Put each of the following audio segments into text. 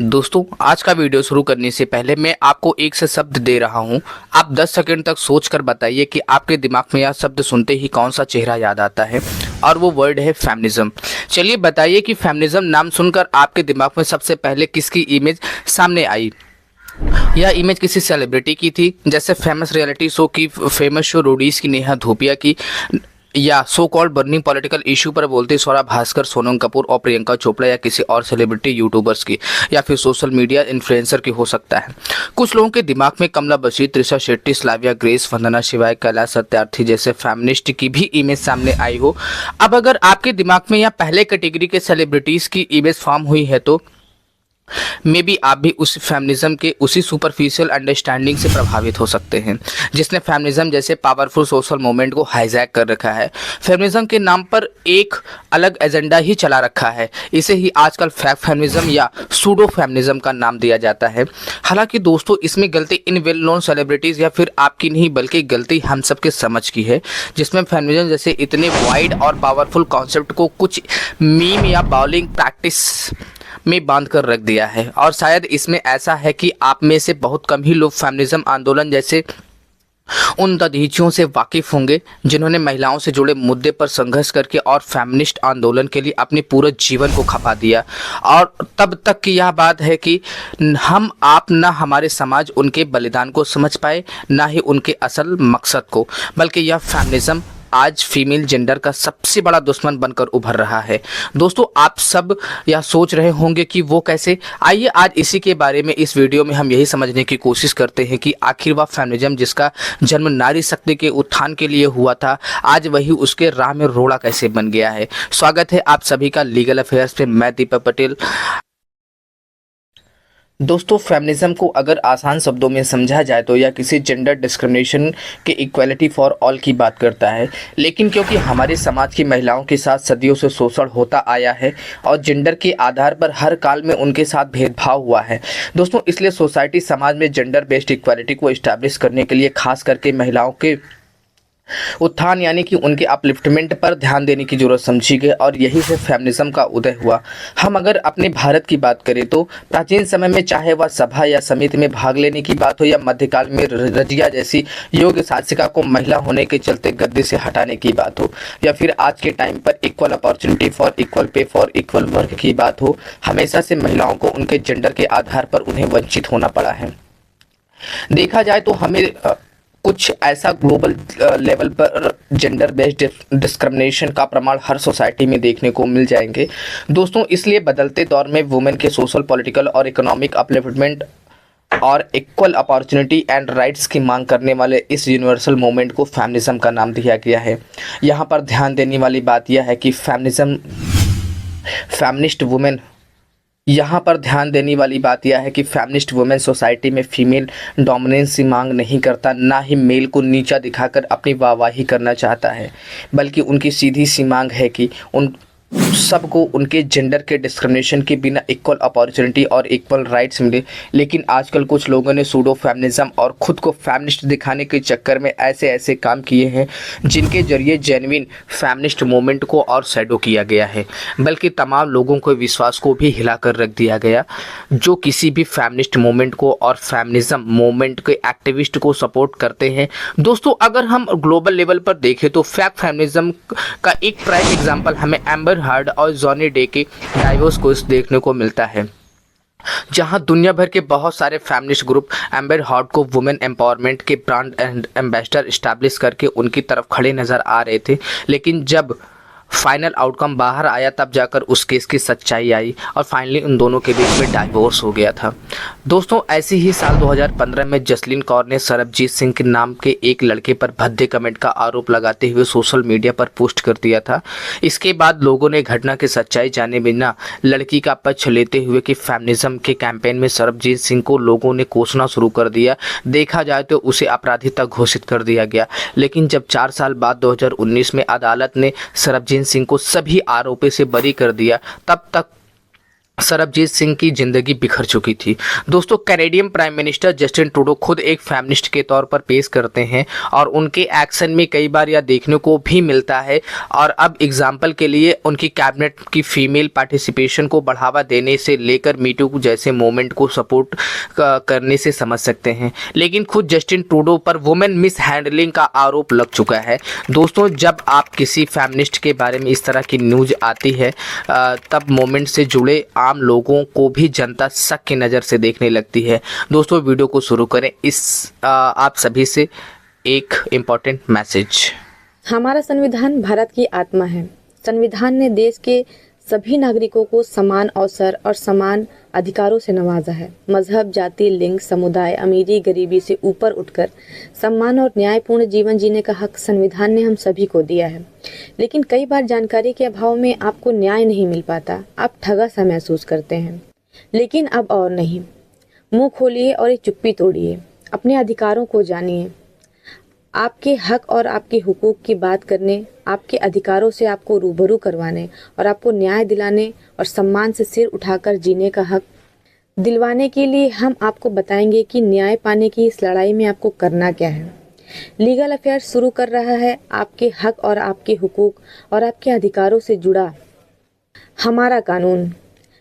दोस्तों, आज का वीडियो शुरू करने से पहले मैं आपको एक से शब्द दे रहा हूं। आप 10 सेकंड तक सोचकर बताइए कि आपके दिमाग में यह शब्द सुनते ही कौन सा चेहरा याद आता है, और वो वर्ड है फेमिनिज्म। चलिए बताइए कि फेमिनिज्म नाम सुनकर आपके दिमाग में सबसे पहले किसकी इमेज सामने आई। यह इमेज किसी सेलिब्रिटी की थी, जैसे फेमस रियलिटी शो की फेमस शो रोडीज की नेहा धूपिया की, या so called burning political issue पर बोलते स्वरा भास्कर, सोनम कपूर और प्रियंका चोपड़ा, या किसी और सेलिब्रिटी यूट्यूबर्स की, या फिर सोशल मीडिया इन्फ्लुएंसर की हो सकता है। कुछ लोगों के दिमाग में कमला बशीर, त्रिशा शेट्टी, स्लाविया ग्रेस, वंदना शिवाय, कैलाश सत्यार्थी जैसे फेमिनिस्ट की भी इमेज सामने आई हो। अब अगर आपके दिमाग में यह पहले कैटेगरी के सेलिब्रिटीज की इमेज फॉर्म हुई है तो मे बी आप भी उस फेमिनिज्म के उसी सुपरफिशियल अंडरस्टैंडिंग से प्रभावित हो सकते हैं जिसने फेमिनिज्म जैसे पावरफुल सोशल मूवमेंट को हाईजैक कर रखा है। फेमिनिज्म के नाम पर एक अलग एजेंडा ही चला रखा है। इसे ही आजकल फैक फेमिनिज्म या सूडो फेमिनिज्म का नाम दिया जाता है। हालांकि दोस्तों, इसमें गलती इन वेल नोन सेलिब्रिटीज़ या फिर आपकी नहीं, बल्कि गलती हम सबके समझ की है, जिसमें फेमिनिज्म जैसे इतने वाइड और पावरफुल कॉन्सेप्ट को कुछ मीम या बाउलिंग प्रैक्टिस में बांध कर रख दिया है। और शायद इसमें ऐसा है कि आप में से बहुत कम ही लोग फेमिनिज्म आंदोलन जैसे उन दधीचियों से वाकिफ होंगे जिन्होंने महिलाओं से जुड़े मुद्दे पर संघर्ष करके और फेमिनिस्ट आंदोलन के लिए अपने पूरे जीवन को खपा दिया। और तब तक की यह बात है कि हम आप न हमारे समाज उनके बलिदान को समझ पाए, ना ही उनके असल मकसद को, बल्कि यह फेमिनिज्म आज फीमेल जेंडर का सबसे बड़ा दुश्मन बनकर उभर रहा है। दोस्तों, आप सब यह सोच रहे होंगे कि वो कैसे। आइए आज इसी के बारे में इस वीडियो में हम यही समझने की कोशिश करते हैं कि आखिर वह फेमिनिज्म जिसका जन्म नारी शक्ति के उत्थान के लिए हुआ था, आज वही उसके राह में रोड़ा कैसे बन गया है। स्वागत है आप सभी का लीगल अफेयर्स पे। मैं दीपक पटेल। दोस्तों, फेमिनिज्म को अगर आसान शब्दों में समझा जाए तो यह किसी जेंडर डिस्क्रिमिनेशन के इक्वालिटी फॉर ऑल की बात करता है। लेकिन क्योंकि हमारे समाज की महिलाओं के साथ सदियों से शोषण होता आया है और जेंडर के आधार पर हर काल में उनके साथ भेदभाव हुआ है दोस्तों, इसलिए सोसाइटी समाज में जेंडर बेस्ड इक्वालिटी को इस्टेब्लिश करने के लिए खास करके महिलाओं के उत्थान यानी कि उनके अपलिफ्टमेंट पर ध्यान देने की जरूरत समझी गई, और यही से फेमिनिज्म का उदय हुआ। हम अगर अपने भारत की बात करें तो प्राचीन समय में चाहे वह सभा या समिति में भाग लेने की बात हो, या मध्यकाल में रजिया जैसी योग शासिका को महिला होने के चलते गद्दी से हटाने की बात हो, या फिर आज के टाइम पर equal opportunity for equal pay for equal work की बात हो, हमेशा से महिलाओं को उनके जेंडर के आधार पर उन्हें वंचित होना पड़ा है। देखा जाए तो हमें कुछ ऐसा ग्लोबल लेवल पर जेंडर बेस्ड डिस्क्रिमिनेशन का प्रमाण हर सोसाइटी में देखने को मिल जाएंगे दोस्तों। इसलिए बदलते दौर में वुमेन के सोशल, पॉलिटिकल और इकोनॉमिक अपलिफ्टमेंट और इक्वल अपॉर्चुनिटी एंड राइट्स की मांग करने वाले इस यूनिवर्सल मूवमेंट को फेमिनिज्म का नाम दिया गया है। यहाँ पर ध्यान देने वाली बात यह है कि फेमिनिस्ट वुमेन सोसाइटी में फीमेल डोमिनेंस की मांग नहीं करता, ना ही मेल को नीचा दिखाकर अपनी वाहवाही करना चाहता है, बल्कि उनकी सीधी सी मांग है कि उन सबको उनके जेंडर के डिस्क्रिमिनेशन के बिना इक्वल अपॉर्चुनिटी और इक्वल राइट्स मिले। लेकिन आजकल कुछ लोगों ने सूडो फेमिनिज्म और खुद को फेमिनिस्ट दिखाने के चक्कर में ऐसे ऐसे काम किए हैं जिनके जरिए जेन्युइन फेमिनिस्ट मूवमेंट को और शैडो किया गया है, बल्कि तमाम लोगों के विश्वास को भी हिलाकर रख दिया गया जो किसी भी फेमिनिस्ट मूवमेंट को और फेमिनिज्म मूवमेंट के एक्टिविस्ट को सपोर्ट करते हैं। दोस्तों, अगर हम ग्लोबल लेवल पर देखें तो फैक्ट फेमिनिज्म का एक प्राइम एग्जाम्पल हमें एम्बर हर्ड और जॉनी डे के डाइवोर्स को देखने को मिलता है, जहां दुनिया भर के बहुत सारे फेमिनिस्ट ग्रुप एम्बर हर्ड को वुमेन एम्पावरमेंट के ब्रांड एंड एम्बेसडर स्टैब्लिश करके उनकी तरफ खड़े नजर आ रहे थे। लेकिन जब फाइनल आउटकम बाहर आया तब जाकर उस केस की सच्चाई आई और फाइनली उन दोनों के बीच में डाइवोर्स हो गया था। दोस्तों, ऐसे ही साल 2015 में जसलीन कौर ने सरबजीत सिंह के नाम के एक लड़के पर भद्दे कमेंट का आरोप लगाते हुए सोशल मीडिया पर पोस्ट कर दिया था। इसके बाद लोगों ने घटना की सच्चाई जाने बिना लड़की का पक्ष लेते हुए कि फेमिनिज्म के कैंपेन में सरबजीत सिंह को लोगों ने कोसना शुरू कर दिया। देखा जाए तो उसे अपराधी तक घोषित कर दिया गया। लेकिन जब 4 साल बाद 2019 में अदालत ने सरबजीत सिंह को सभी आरोपों से बरी कर दिया, तब तक सरबजीत सिंह की जिंदगी बिखर चुकी थी। दोस्तों, Canadian prime minister Justin Trudeau खुद एक फेमिनिस्ट के तौर पर पेश करते हैं और उनके एक्शन में कई बार यह देखने को भी मिलता है। और अब एग्जाम्पल के लिए उनकी कैबिनेट की फीमेल पार्टिसिपेशन को बढ़ावा देने से लेकर मीटू जैसे मूवमेंट को सपोर्ट करने से समझ सकते हैं। लेकिन खुद जस्टिन ट्रूडो पर वुमेन मिस हैंडलिंग का आरोप लग चुका है। दोस्तों, जब आप किसी फेमिनिस्ट के बारे में इस तरह की न्यूज़ आती है तब मूवमेंट से जुड़े आम लोगों को भी जनता शक की नज़र से देखने लगती है। दोस्तों, वीडियो को शुरू करें। आप सभी से एक इम्पॉर्टेंट मैसेज। हमारा संविधान भारत की आत्मा है। संविधान ने देश के सभी नागरिकों को समान अवसर और समान अधिकारों से नवाजा है। मजहब, जाति, लिंग, समुदाय, अमीरी, गरीबी से ऊपर उठकर सम्मान और न्यायपूर्ण जीवन जीने का हक संविधान ने हम सभी को दिया है। लेकिन कई बार जानकारी के अभाव में आपको न्याय नहीं मिल पाता, आप ठगा सा महसूस करते हैं। लेकिन अब और नहीं, मुंह खोलिए और ये चुप्पी तोड़िए, अपने अधिकारों को जानिए। आपके हक और आपके हुकूक की बात करने, आपके अधिकारों से आपको रूबरू करवाने और आपको न्याय दिलाने और सम्मान से सिर उठाकर जीने का हक दिलवाने के लिए हम आपको बताएंगे कि न्याय पाने की इस लड़ाई में आपको करना क्या है। लीगल अफेयर्स शुरू कर रहा है आपके हक और आपके हुकूक और आपके अधिकारों से जुड़ा हमारा कानून।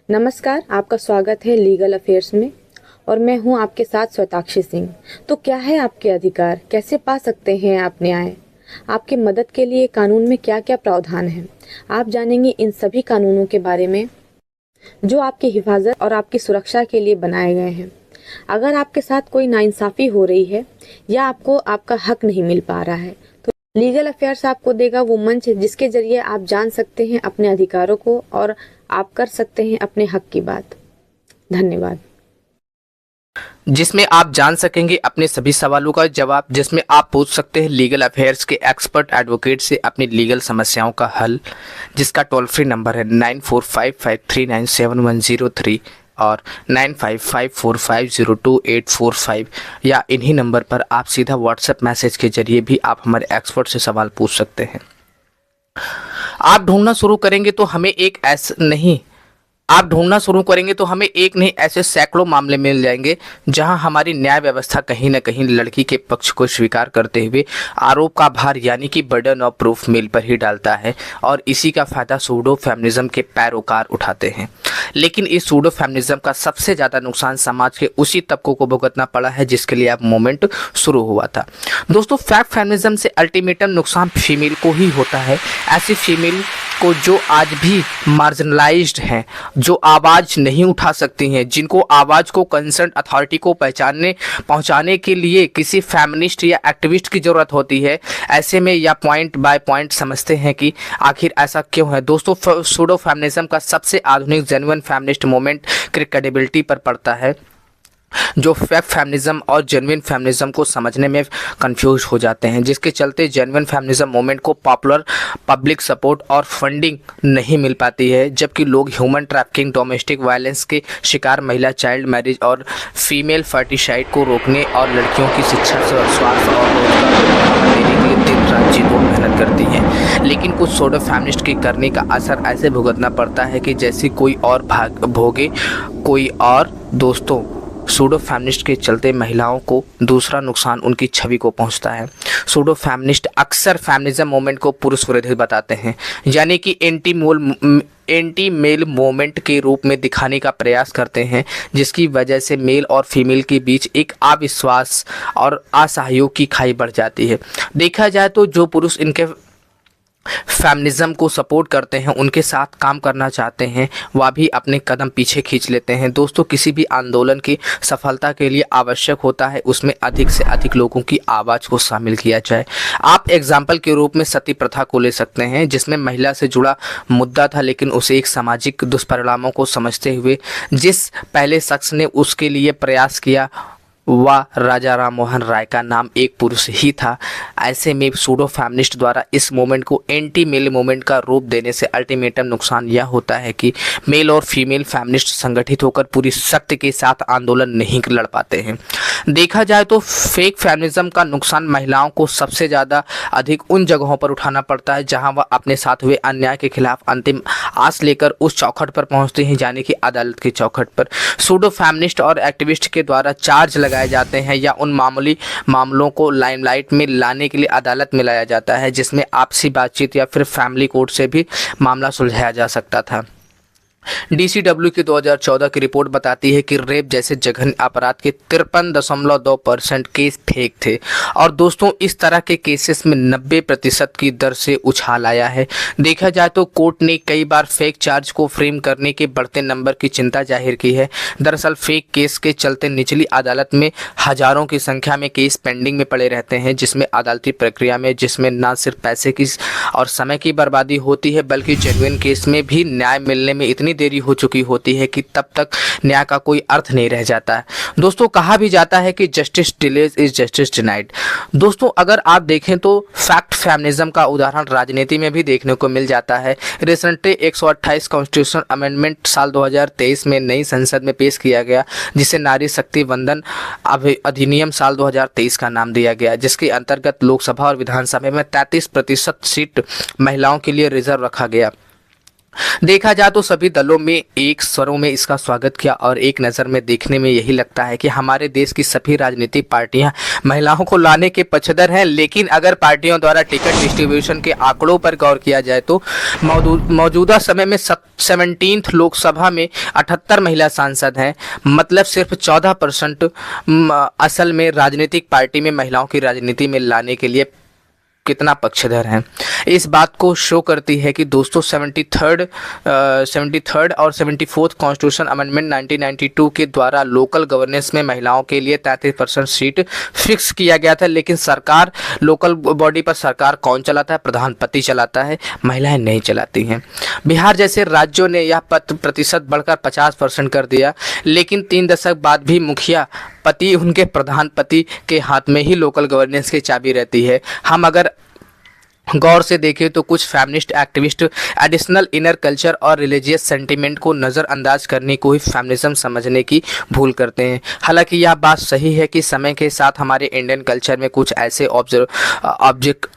नमस्कार, आपका स्वागत है लीगल अफेयर्स में और मैं हूं आपके साथ स्वताक्षी सिंह। तो क्या है आपके अधिकार, कैसे पा सकते हैं आप न्याय, आपके मदद के लिए कानून में क्या क्या प्रावधान है, आप जानेंगे इन सभी कानूनों के बारे में जो आपकी हिफाजत और आपकी सुरक्षा के लिए बनाए गए हैं। अगर आपके साथ कोई नाइंसाफ़ी हो रही है या आपको आपका हक नहीं मिल पा रहा है तो लीगल अफेयर्स आपको देगा वो मंच जिसके जरिए आप जान सकते हैं अपने अधिकारों को और आप कर सकते हैं अपने हक की बात। धन्यवाद। जिसमें आप जान सकेंगे अपने सभी सवालों का जवाब, जिसमें आप पूछ सकते हैं लीगल अफेयर्स के एक्सपर्ट एडवोकेट से अपनी लीगल समस्याओं का हल, जिसका टोल फ्री नंबर है 9455397103 और 9554502845 या इन्हीं नंबर पर आप सीधा व्हाट्सएप मैसेज के जरिए भी आप हमारे एक्सपर्ट से सवाल पूछ सकते हैं। आप ढूंढना शुरू करेंगे तो हमें एक एक नहीं ऐसे सैकड़ों मामले मिल जाएंगे जहां हमारी न्याय व्यवस्था कहीं न कहीं लड़की के पक्ष को स्वीकार करते हुए आरोप का भार यानी कि बर्डन ऑफ प्रूफ मेल पर ही डालता है और इसी का फायदा सूडो फेमिनिज्म के पैरोकार उठाते हैं। लेकिन इस सूडो फेमिनिज्म का सबसे ज़्यादा नुकसान समाज के उसी तबकों को भुगतना पड़ा है जिसके लिए अब मूवमेंट शुरू हुआ था। दोस्तों, फैक्ट फेमिनिज्म से अल्टीमेटम नुकसान फीमेल को ही होता है। ऐसी फीमेल को जो आज भी मार्जिनलाइज्ड हैं, जो आवाज़ नहीं उठा सकती हैं, जिनको आवाज़ को कंसर्न अथॉरिटी को पहुंचाने के लिए किसी फेमिनिस्ट या एक्टिविस्ट की ज़रूरत होती है। ऐसे में या पॉइंट बाय पॉइंट समझते हैं कि आखिर ऐसा क्यों है। दोस्तों, सूडो फेमिनिज्म का सबसे आधुनिक जेन्युइन फेमिनिस्ट मूवमेंट क्रेडिबिलिटी पर पड़ता है, जो फैक्ट फेमिनिज्म और जेन्युइन फेमिनिज्म को समझने में कंफ्यूज हो जाते हैं, जिसके चलते जेन्युइन फेमिनिज्म मूवमेंट को पॉपुलर पब्लिक सपोर्ट और फंडिंग नहीं मिल पाती है, जबकि लोग ह्यूमन ट्रैफिकिंग, डोमेस्टिक वायलेंस के शिकार, महिला चाइल्ड मैरिज और फीमेल फर्टिसाइड को रोकने और लड़कियों की शिक्षा, स्वास्थ्य और रोजगार को बढ़ावा देने के लिए दिन रात जी तोड़ मेहनत करती हैं। लेकिन कुछ सूडो फेमिनिस्ट के करने का असर ऐसे भुगतना पड़ता है कि जैसे कोई और भोगे कोई और। दोस्तों, सूडो फेमिनिस्ट के चलते महिलाओं को दूसरा नुकसान उनकी छवि को पहुंचता है। सूडो फेमिनिस्ट अक्सर फेमिनिज्म मूवमेंट को पुरुष विरोधी बताते हैं, यानी कि एंटी मेल मूवमेंट के रूप में दिखाने का प्रयास करते हैं, जिसकी वजह से मेल और फीमेल के बीच एक अविश्वास और असहयोग की खाई बढ़ जाती है। देखा जाए तो जो पुरुष इनके फेमिनिज्म को सपोर्ट करते हैं, उनके साथ काम करना चाहते हैं, वह भी अपने कदम पीछे खींच लेते हैं। दोस्तों, किसी भी आंदोलन की सफलता के लिए आवश्यक होता है उसमें अधिक से अधिक लोगों की आवाज़ को शामिल किया जाए। आप एग्जाम्पल के रूप में सती प्रथा को ले सकते हैं, जिसमें महिला से जुड़ा मुद्दा था, लेकिन उसे एक सामाजिक दुष्परिणामों को समझते हुए जिस पहले शख्स ने उसके लिए प्रयास किया वह राजा राम मोहन राय का नाम एक पुरुष ही था। ऐसे में सूडो फेमिनिस्ट द्वारा इस मूवमेंट को एंटी मेल मूवमेंट का रूप देने से अल्टीमेटम नुकसान यह होता है कि मेल और फीमेल फेमिनिस्ट संगठित होकर पूरी शक्ति के साथ आंदोलन नहीं लड़ पाते हैं। देखा जाए तो फेक फेमिनिज्म का नुकसान महिलाओं को सबसे ज़्यादा अधिक उन जगहों पर उठाना पड़ता है जहां वह अपने साथ हुए अन्याय के खिलाफ अंतिम आस लेकर उस चौखट पर पहुंचते हैं, यानी कि अदालत की चौखट पर। सूडो फेमिनिस्ट और एक्टिविस्ट के द्वारा चार्ज लगाए जाते हैं या उन मामूली मामलों को लाइमलाइट में लाने के लिए अदालत में लाया जाता है जिसमें आपसी बातचीत या फिर फैमिली कोर्ट से भी मामला सुलझाया जा सकता था। DCW की 2014 की रिपोर्ट बताती है कि रेप जैसे जघन्य अपराध के 53.2% केस फेक थे और दोस्तों इस तरह के केसेस में 90% की दर से उछाल आया है। देखा जाए तो कोर्ट ने कई बार फेक चार्ज को फ्रेम करने के बढ़ते नंबर की चिंता जाहिर की है। दरअसल फेक केस के चलते निचली अदालत में हजारों की संख्या में केस पेंडिंग में पड़े रहते हैं, जिसमें अदालती प्रक्रिया में जिसमें न सिर्फ पैसे की और समय की बर्बादी होती है बल्कि जेन्युइन केस में भी न्याय मिलने में इतनी देरी हो चुकी होती है कि तब तक न्याय का कोई अर्थ नहीं रह जाता है। दोस्तों कहा भी जाता है कि justice delays is justice denied. दोस्तों अगर आप देखें तो फैक्ट फेमिनिज्म का उदाहरण राजनीति में भी देखने को मिल जाता है। रिसेंटली 128 कॉन्स्टिट्यूशन अमेंडमेंट साल 2023 में नई संसद में पेश किया गया, जिसे नारी शक्ति वंदन अधिनियम साल 2023 का नाम दिया गया, जिसके अंतर्गत लोकसभा और विधानसभा में 33% सीट महिलाओं के लिए रिजर्व रखा गया। देखा जाए तो सभी दलों में एक स्वरों में इसका स्वागत किया और एक नज़र में देखने में यही लगता है कि हमारे देश की सभी राजनीतिक पार्टियां महिलाओं को लाने के पक्षधर हैं। लेकिन अगर पार्टियों द्वारा टिकट डिस्ट्रीब्यूशन के आंकड़ों पर गौर किया जाए तो मौजूदा समय में 17th लोकसभा में 78 महिला सांसद हैं, मतलब सिर्फ 14% असल में राजनीतिक पार्टी में महिलाओं की राजनीति में लाने के लिए कितना पक्षधर हैं। इस बात को शो करती है कि दोस्तों 73rd और 74th कॉन्स्टिट्यूशन अमेंडमेंट 1992 के द्वारा लोकल गवर्नेंस में महिलाओं के लिए 33% सीट फिक्स किया गया था, लेकिन सरकार लोकल बॉडी पर सरकार कौन चलाता है? प्रधानपति चलाता है, महिलाएं नहीं चलाती हैं। बिहार जैसे राज्यों ने यह प्रतिशत बढ़कर 50% कर दिया, लेकिन 3 दशक बाद भी मुखिया पति उनके प्रधानपति के हाथ में ही लोकल गवर्नेंस की चाबी रहती है। हम अगर गौर से देखें तो कुछ feminist activist additional inner culture और रिलीजियस सेंटिमेंट को नज़रअंदाज करने को ही फेमिनिज्म समझने की भूल करते हैं। हालांकि यह बात सही है कि समय के साथ हमारे इंडियन कल्चर में कुछ ऐसे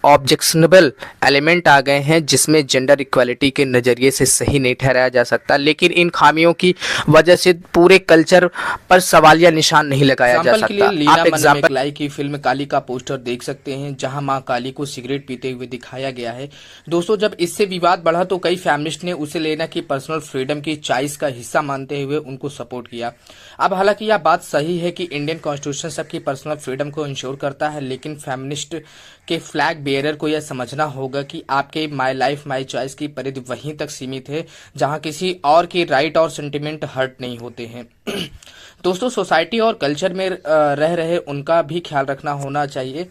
ऑब्जेक्शनेबल एलिमेंट आ गए हैं जिसमें जेंडर इक्वालिटी के नज़रिए से सही नहीं ठहराया जा सकता, लेकिन इन खामियों की वजह से पूरे कल्चर पर सवालिया निशान नहीं लगाया जा सकता। आप एग्जाम्पल की फिल्म काली का पोस्टर देख सकते हैं, जहां मां काली को सिगरेट पीते हुए दिखाया गया है। दोस्तों जब इससे विवाद बढ़ा तो कई फेमिनिस्ट ने उसे लेना की पर्सनल फ्रीडम की चॉइस का हिस्सा मानते हुए उनको सपोर्ट किया। अब हालांकि यह बात सही है कि इंडियन कॉन्स्टिट्यूशन सबकी पर्सनल फ्रीडम को इंश्योर करता है, लेकिन फेमिनिस्ट के फ्लैग बेयरर को यह समझना होगा कि आपके माई लाइफ माई चॉइस की परिधि वहीं तक सीमित है जहां किसी और की राइट और सेंटिमेंट हर्ट नहीं होते हैं। दोस्तों सोसाइटी और कल्चर में रह रहे उनका भी ख्याल रखना होना चाहिए।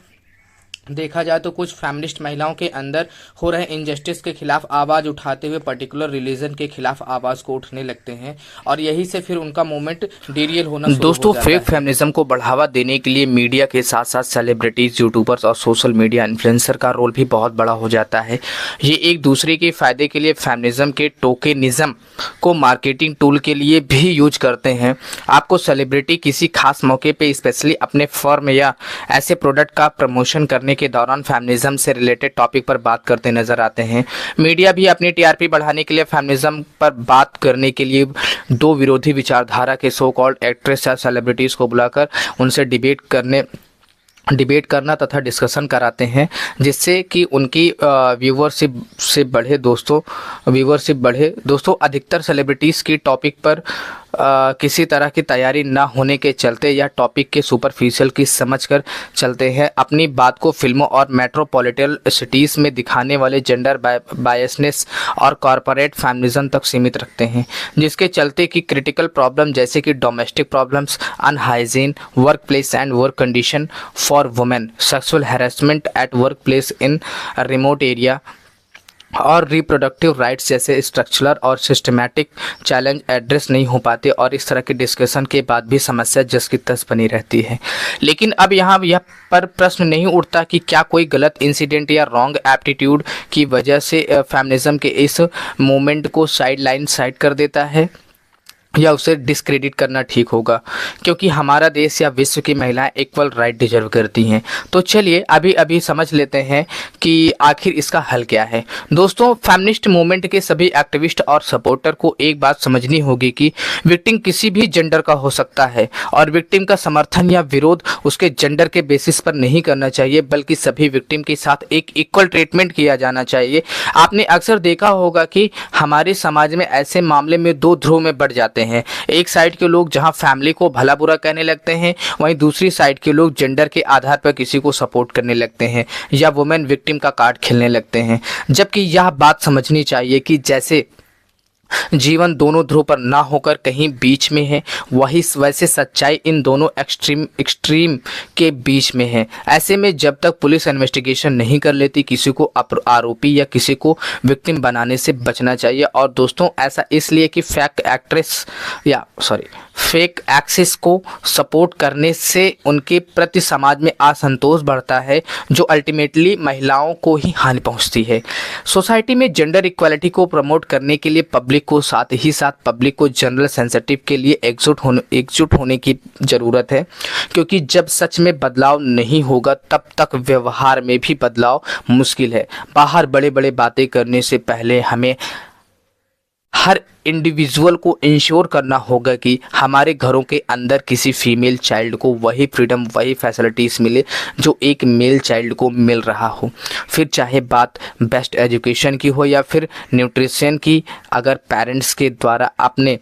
देखा जाए तो कुछ फेमिनिस्ट महिलाओं के अंदर हो रहे इनजस्टिस के खिलाफ आवाज उठाते हुए पर्टिकुलर रिलीजन के खिलाफ आवाज को उठने लगते हैं और यही से फिर उनका मूवमेंट डीरियल होना शुरू दोस्तों हो जाता फेक है। फेमिनिज्म को बढ़ावा देने के लिए मीडिया के साथ साथ सेलिब्रिटीज, यूट्यूबर्स और सोशल मीडिया इन्फ्लुएंसर का रोल भी बहुत बड़ा हो जाता है। ये एक दूसरे के फायदे के लिए फेमिनिज्म के टोकेनिज्म को मार्केटिंग टूल के लिए भी यूज करते हैं। आपको सेलिब्रिटी किसी खास मौके पे स्पेशली अपने फर्म या ऐसे प्रोडक्ट का प्रमोशन करने के दौरान फेमिनिज्म से रिलेटेड टॉपिक पर बात करते नजर आते हैं। मीडिया भी अपनी टीआरपी बढ़ाने के लिए फेमिनिज्म पर बात करने के लिए 2 विरोधी विचारधारा के सो कॉल्ड एक्ट्रेस या सेलिब्रिटीज को बुलाकर उनसे डिबेट करना तथा डिस्कशन कराते हैं, जिससे कि उनकी व्यूवरशिप बढ़े। दोस्तों अधिकतर सेलिब्रिटीज़ की टॉपिक पर किसी तरह की तैयारी ना होने के चलते या टॉपिक के सुपरफिशियल की समझकर चलते हैं। अपनी बात को फिल्मों और मेट्रोपॉलिटन सिटीज़ में दिखाने वाले जेंडर बायसनेस और कॉरपोरेट फेमिनिज्म तक सीमित रखते हैं, जिसके चलते कि क्रिटिकल प्रॉब्लम जैसे कि domestic problems, अनहाइजीन, work place and work condition for women, sexual harassment at work place in remote area, और रिप्रोडक्टिव राइट्स जैसे स्ट्रक्चरल और सिस्टमैटिक चैलेंज एड्रेस नहीं हो पाते और इस तरह के डिस्कशन के बाद भी समस्या जस की तस बनी रहती है। लेकिन अब यहाँ यह पर प्रश्न नहीं उठता कि क्या कोई गलत इंसिडेंट या रॉन्ग एप्टीट्यूड की वजह से फेमिनिज्म के इस मूवमेंट को साइड कर देता है या उसे डिस्क्रेडिट करना ठीक होगा, क्योंकि हमारा देश या विश्व की महिलाएं इक्वल राइट डिजर्व करती हैं। तो चलिए अभी समझ लेते हैं कि आखिर इसका हल क्या है। दोस्तों, फेमिनिस्ट मूवमेंट के सभी एक्टिविस्ट और सपोर्टर को एक बात समझनी होगी कि विक्टिम किसी भी जेंडर का हो सकता है और विक्टिम का समर्थन या विरोध उसके जेंडर के बेसिस पर नहीं करना चाहिए, बल्कि सभी विक्टिम के साथ एक इक्वल ट्रीटमेंट किया जाना चाहिए। आपने अक्सर देखा होगा कि हमारे समाज में ऐसे मामले में दो ध्रुव में बढ़ जाते हैं। एक साइड के लोग जहां फैमिली को भला बुरा कहने लगते हैं, वहीं दूसरी साइड के लोग जेंडर के आधार पर किसी को सपोर्ट करने लगते हैं या वुमेन विक्टिम का कार्ड खेलने लगते हैं। जबकि यह बात समझनी चाहिए कि जैसे जीवन दोनों ध्रुव पर ना होकर कहीं बीच में है, वैसे सच्चाई इन दोनों एक्सट्रीम के बीच में है। ऐसे में जब तक पुलिस इन्वेस्टिगेशन नहीं कर लेती, किसी को आरोपी या किसी को विक्टिम बनाने से बचना चाहिए। और दोस्तों, ऐसा इसलिए कि फेक एक्सेस को सपोर्ट करने से उनके प्रति समाज में असंतोष बढ़ता है, जो अल्टीमेटली महिलाओं को ही हानि पहुंचती है। सोसाइटी में जेंडर इक्वालिटी को प्रमोट करने के लिए पब्लिक को साथ ही साथ पब्लिक को जनरल सेंसिटिव के लिए एकजुट होने की ज़रूरत है, क्योंकि जब सच में बदलाव नहीं होगा तब तक व्यवहार में भी बदलाव मुश्किल है। बाहर बड़े बड़े बातें करने से पहले हमें हर इंडिविजुअल को इंश्योर करना होगा कि हमारे घरों के अंदर किसी फीमेल चाइल्ड को वही फ्रीडम, वही फैसिलिटीज़ मिले जो एक मेल चाइल्ड को मिल रहा हो। फिर चाहे बात बेस्ट एजुकेशन की हो या फिर न्यूट्रिशन की, अगर पेरेंट्स के द्वारा अपने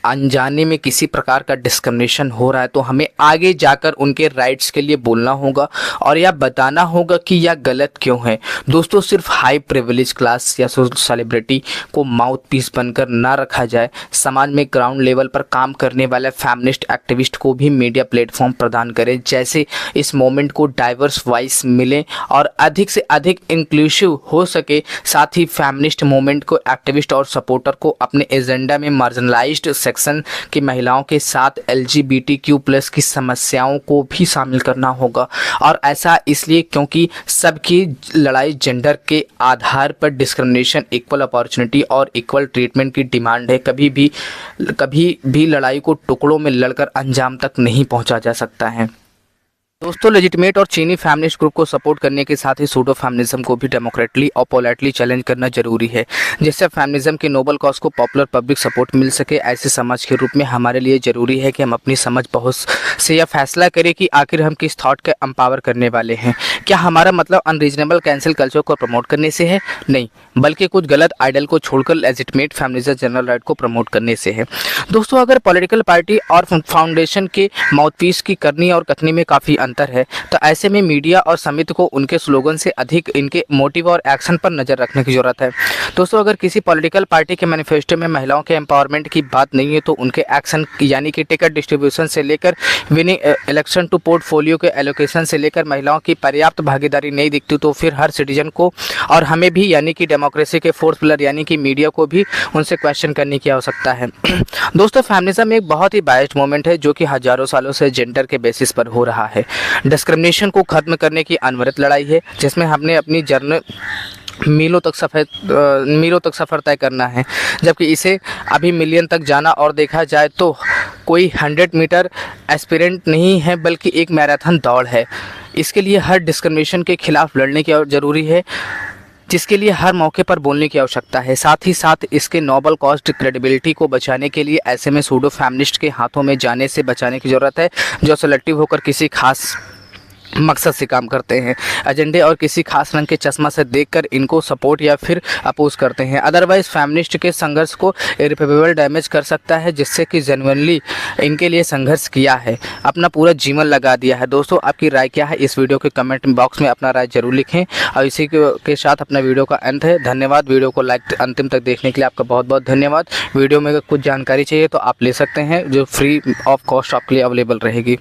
अनजाने में किसी प्रकार का डिस्क्रिमिनेशन हो रहा है तो हमें आगे जाकर उनके राइट्स के लिए बोलना होगा और यह बताना होगा कि यह गलत क्यों है। दोस्तों, सिर्फ हाई प्रिविलेज क्लास या सेलिब्रिटी को माउथ पीस बनकर ना रखा जाए। समाज में ग्राउंड लेवल पर काम करने वाले फेमिनिस्ट एक्टिविस्ट को भी मीडिया प्लेटफॉर्म प्रदान करें, जैसे इस मोमेंट को डाइवर्स वॉइस मिले और अधिक से अधिक इंक्लूसिव हो सके। साथ ही फेमिनिस्ट मूवमेंट को एक्टिविस्ट और सपोर्टर को अपने एजेंडा में मार्जिनलाइज्ड सेक्शन की महिलाओं के साथ LGBTQ+ की समस्याओं को भी शामिल करना होगा। और ऐसा इसलिए क्योंकि सबकी लड़ाई जेंडर के आधार पर डिस्क्रिमिनेशन, इक्वल अपॉर्चुनिटी और इक्वल ट्रीटमेंट की डिमांड है। कभी भी लड़ाई को टुकड़ों में लड़कर अंजाम तक नहीं पहुंचा जा सकता है। दोस्तों, लेजिटिमेट और चीनी फेमिनिस्ट ग्रुप को सपोर्ट करने के साथ ही सूडो फेमिनिज्म को भी डेमोक्रेटली और पोलाइटली चैलेंज करना जरूरी है, जिससे फेमिनिज्म के नोबल कॉज को पॉपुलर पब्लिक सपोर्ट मिल सके। ऐसे समाज के रूप में हमारे लिए ज़रूरी है कि हम अपनी समझ पहुँच से यह फैसला करें कि आखिर हम किस थॉट का एम्पावर करने वाले हैं। क्या हमारा मतलब अनरीजनेबल कैंसिल कल्चर को प्रमोट करने से है? नहीं, बल्कि कुछ गलत आइडल को छोड़कर लेजिटिमेट फेमिनिज्म जनरल राइट को प्रमोट करने से है। दोस्तों, अगर पॉलिटिकल पार्टी और फाउंडेशन के माउथपीस की करनी और कथनी में काफ़ी अंतर है, तो ऐसे में मीडिया और समिति को उनके स्लोगन से अधिक इनके मोटिव और एक्शन पर नजर रखने की जरूरत है। दोस्तों, अगर किसी पॉलिटिकल पार्टी के मैनिफेस्टो में महिलाओं के एम्पावरमेंट की बात नहीं है, तो उनके एक्शन यानी कि टिकट डिस्ट्रीब्यूशन से लेकर विनिंग इलेक्शन टू पोर्टफोलियो के एलोकेशन से लेकर महिलाओं की पर्याप्त भागीदारी नहीं दिखती, तो फिर हर सिटीजन को और हमें भी यानी कि डेमोक्रेसी के फोर्थ पिलर यानी कि मीडिया को भी उनसे क्वेश्चन करने की आवश्यकता है। दोस्तों, फेमिनिज्म एक बहुत ही बायस्ड मूवमेंट है जो कि हजारों सालों से जेंडर के बेसिस पर हो रहा है। डिस्क्रिमिनेशन को खत्म करने की अनवरत लड़ाई है, जिसमें हमने अपनी जर्नी मीलों तक सफ़र तय करना है, जबकि इसे अभी मिलियन तक जाना और देखा जाए तो कोई 100 मीटर एस्पिरेंट नहीं है, बल्कि एक मैराथन दौड़ है। इसके लिए हर डिस्क्रिमिनेशन के खिलाफ लड़ने की ज़रूरी है, जिसके लिए हर मौके पर बोलने की आवश्यकता है। साथ ही साथ इसके नोबल कॉज क्रेडिबिलिटी को बचाने के लिए ऐसे में सूडो फेमिनिस्ट के हाथों में जाने से बचाने की ज़रूरत है, जो सेलेक्टिव होकर किसी खास मकसद से काम करते हैं, एजेंडे और किसी खास रंग के चश्मा से देखकर इनको सपोर्ट या फिर अपोज करते हैं। अदरवाइज फेमिनिस्ट के संघर्ष को इरिपेबल डैमेज कर सकता है, जिससे कि जेन्युइनली इनके लिए संघर्ष किया है, अपना पूरा जीवन लगा दिया है। दोस्तों, आपकी राय क्या है? इस वीडियो के कमेंट बॉक्स में अपना राय जरूर लिखें और इसी के साथ अपना वीडियो का अंत है। धन्यवाद। वीडियो को लाइक अंतिम तक देखने के लिए आपका बहुत बहुत धन्यवाद। वीडियो में अगर कुछ जानकारी चाहिए तो आप ले सकते हैं, जो फ्री ऑफ कॉस्ट आपके लिए अवेलेबल रहेगी।